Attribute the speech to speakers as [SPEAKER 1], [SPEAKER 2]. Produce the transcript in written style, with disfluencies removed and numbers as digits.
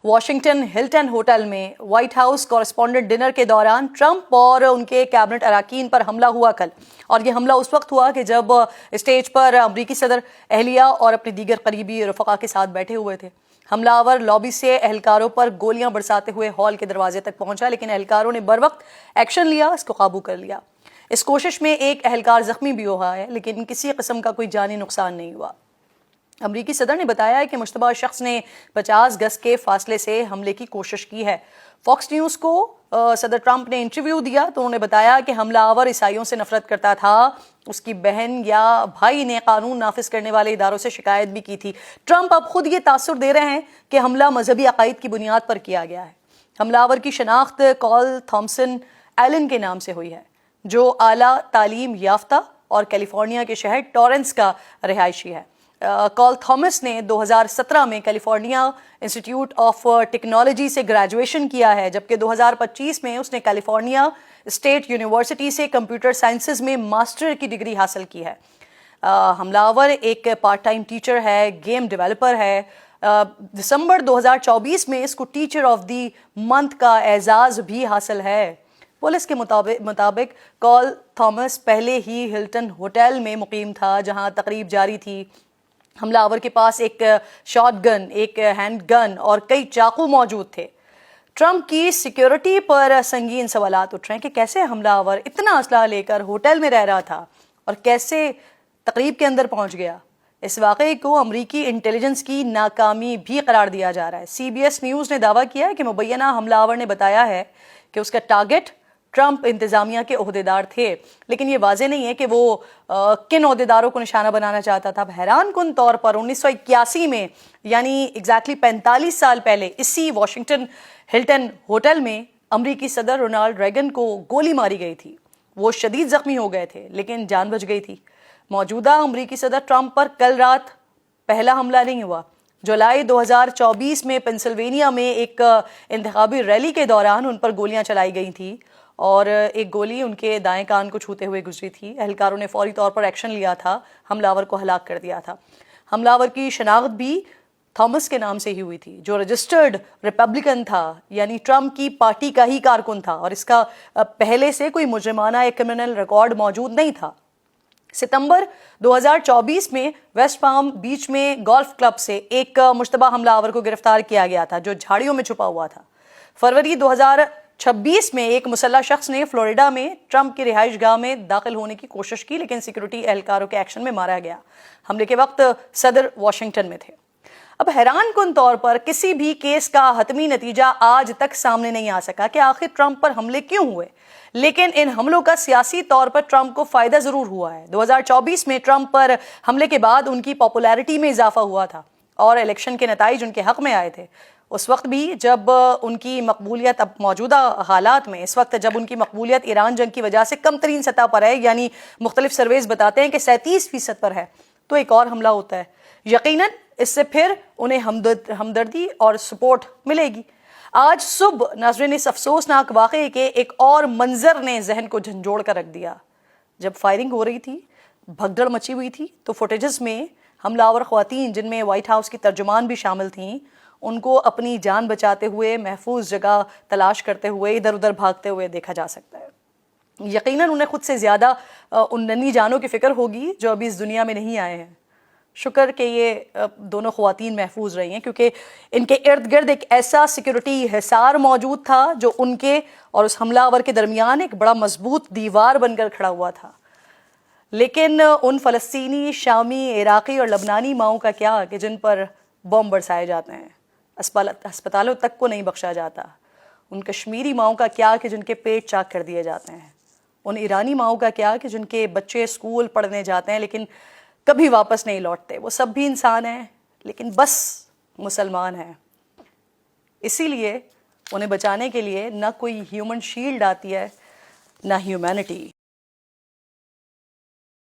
[SPEAKER 1] Washington Hilton hotel میں white house correspondent dinner کے دوران ٹرمپ اور ان کے کیبنٹ اراکین پر حملہ ہوا کل، اور یہ حملہ اس وقت ہوا کہ جب اسٹیج پر امریکی صدر اہلیہ اور اپنے دیگر قریبی رفقا کے ساتھ بیٹھے ہوئے تھے۔ حملہ آور لابی سے اہلکاروں پر گولیاں برساتے ہوئے ہال کے دروازے تک پہنچا، لیکن اہلکاروں نے بروقت ایکشن لیا، اس کو قابو کر لیا۔ اس کوشش میں ایک اہلکار زخمی بھی ہوا ہے، لیکن کسی قسم کا کوئی جانی نقصان نہیں ہوا۔ امریکی صدر نے بتایا ہے کہ مشتبہ شخص نے 50 گز کے فاصلے سے حملے کی کوشش کی ہے۔ فاکس نیوز کو صدر ٹرمپ نے انٹرویو دیا تو انہوں نے بتایا کہ حملہ آور عیسائیوں سے نفرت کرتا تھا، اس کی بہن یا بھائی نے قانون نافذ کرنے والے اداروں سے شکایت بھی کی تھی۔ ٹرمپ اب خود یہ تاثر دے رہے ہیں کہ حملہ مذہبی عقائد کی بنیاد پر کیا گیا ہے۔ حملہ آور کی شناخت کال تھامسن ایلن کے نام سے ہوئی ہے، جو اعلیٰ تعلیم یافتہ اور کیلیفورنیا کے شہر ٹورنس کا رہائشی ہے۔ کال تھامس نے 2017 میں کیلیفورنیا انسٹیٹیوٹ آف ٹیکنالوجی سے گریجویشن کیا ہے، جبکہ 2025 میں اس نے کیلیفورنیا اسٹیٹ یونیورسٹی سے کمپیوٹر سائنسز میں ماسٹر کی ڈگری حاصل کی ہے۔ حملہ آور ایک پارٹ ٹائم ٹیچر ہے، گیم ڈیولپر ہے۔ دسمبر 2024 میں اس کو ٹیچر آف دی منتھ کا اعزاز بھی حاصل ہے۔ پولیس کے مطابق کال تھامس پہلے ہی ہلٹن ہوٹل میں مقیم تھا جہاں تقریب جاری تھی۔ حملہ آور کے پاس ایک شاٹ گن، ایک ہینڈ گن اور کئی چاقو موجود تھے۔ ٹرمپ کی سیکیورٹی پر سنگین سوالات اٹھ رہے ہیں کہ کیسے حملہ آور اتنا اسلحہ لے کر ہوٹل میں رہ رہا تھا اور کیسے تقریب کے اندر پہنچ گیا۔ اس واقعے کو امریکی انٹیلیجنس کی ناکامی بھی قرار دیا جا رہا ہے۔ سی بی ایس نیوز نے دعویٰ کیا ہے کہ مبینہ حملہ آور نے بتایا ہے کہ اس کا ٹارگٹ ٹرمپ انتظامیہ کے عہدیدار تھے، لیکن یہ واضح نہیں ہے کہ وہ کن عہدیداروں کو نشانہ بنانا چاہتا تھا۔ حیران کن طور پر 1981 میں، یعنی ایگزیکٹلی 45 سال پہلے، اسی واشنگٹن ہلٹن ہوٹل میں امریکی صدر رونالڈ ریگن کو گولی ماری گئی تھی۔ وہ شدید زخمی ہو گئے تھے لیکن جان بچ گئی تھی۔ موجودہ امریکی صدر ٹرمپ پر کل رات پہلا حملہ نہیں ہوا۔ جولائی 2024 میں پنسلوینیا میں ایک انتخابی ریلی کے دوران ان پر گولیاں چلائی گئی تھیں اور ایک گولی ان کے دائیں کان کو چھوتے ہوئے گزری تھی۔ اہلکاروں نے فوری طور پر ایکشن لیا تھا، حملہ آور کو ہلاک کر دیا تھا۔ حملہ آور کی شناخت بھی تھامس کے نام سے ہی ہوئی تھی، جو رجسٹرڈ ریپبلکن تھا، یعنی ٹرمپ کی پارٹی کا ہی کارکن تھا، اور اس کا پہلے سے کوئی مجرمانہ یا کرمنل ریکارڈ موجود نہیں تھا۔ ستمبر 2024 میں ویسٹ پام بیچ میں گولف کلب سے ایک مشتبہ حملہ آور کو گرفتار کیا گیا تھا جو جھاڑیوں میں چھپا ہوا تھا۔ فروری 2026 میں ایک مسلح شخص نے فلوریڈا میں ٹرمپ کی رہائش گاہ میں داخل ہونے کی کوشش کی، لیکن سیکورٹی اہلکاروں کے ایکشن میں مارا گیا۔ حملے کے وقت صدر واشنگٹن میں تھے۔ اب حیران کن طور پر کسی بھی کیس کا حتمی نتیجہ آج تک سامنے نہیں آ سکا کہ آخر ٹرمپ پر حملے کیوں ہوئے، لیکن ان حملوں کا سیاسی طور پر ٹرمپ کو فائدہ ضرور ہوا ہے۔ 2024 میں ٹرمپ پر حملے کے بعد ان کی پاپولیرٹی میں اضافہ ہوا تھا اور الیکشن کے نتائج ان کے حق میں آئے تھے۔ اس وقت بھی جب ان کی مقبولیت، اب موجودہ حالات میں اس وقت جب ان کی مقبولیت ایران جنگ کی وجہ سے کم ترین سطح پر ہے، یعنی مختلف سرویز بتاتے ہیں کہ 37% پر ہے، تو ایک اور حملہ ہوتا ہے، یقیناً اس سے پھر انہیں ہمدردی اور سپورٹ ملے گی۔ آج صبح ناظرین اس افسوسناک واقعے کے ایک اور منظر نے ذہن کو جھنجھوڑ کر رکھ دیا۔ جب فائرنگ ہو رہی تھی، بھگدڑ مچی ہوئی تھی، تو فوٹیجز میں حملہ آور خواتین، جن میں وائٹ ہاؤس کی ترجمان بھی شامل تھیں، ان کو اپنی جان بچاتے ہوئے محفوظ جگہ تلاش کرتے ہوئے ادھر ادھر بھاگتے ہوئے دیکھا جا سکتا ہے۔ یقیناً انہیں خود سے زیادہ ان ننھی جانوں کی فکر ہوگی جو ابھی اس دنیا میں نہیں آئے ہیں۔ شکر کہ یہ دونوں خواتین محفوظ رہی ہیں، کیونکہ ان کے ارد گرد ایک ایسا سیکورٹی حصار موجود تھا جو ان کے اور اس حملہ آور کے درمیان ایک بڑا مضبوط دیوار بن کر کھڑا ہوا تھا۔ لیکن ان فلسطینی، شامی، عراقی اور لبنانی ماؤں کا کیا کہ جن پر بم برسائے جاتے ہیں، ہسپتالوں تک کو نہیں بخشا جاتا؟ ان کشمیری ماؤں کا کیا کہ جن کے پیٹ چاک کر دیے جاتے ہیں؟ ان ایرانی ماؤں کا کیا کہ جن کے بچے اسکول پڑھنے جاتے ہیں لیکن کبھی واپس نہیں لوٹتے؟ وہ سب بھی انسان ہیں لیکن بس مسلمان ہیں۔ اسی لیے انہیں بچانے کے لیے نہ کوئی ہیومن شیلڈ آتی ہے، نہ ہیومینٹی۔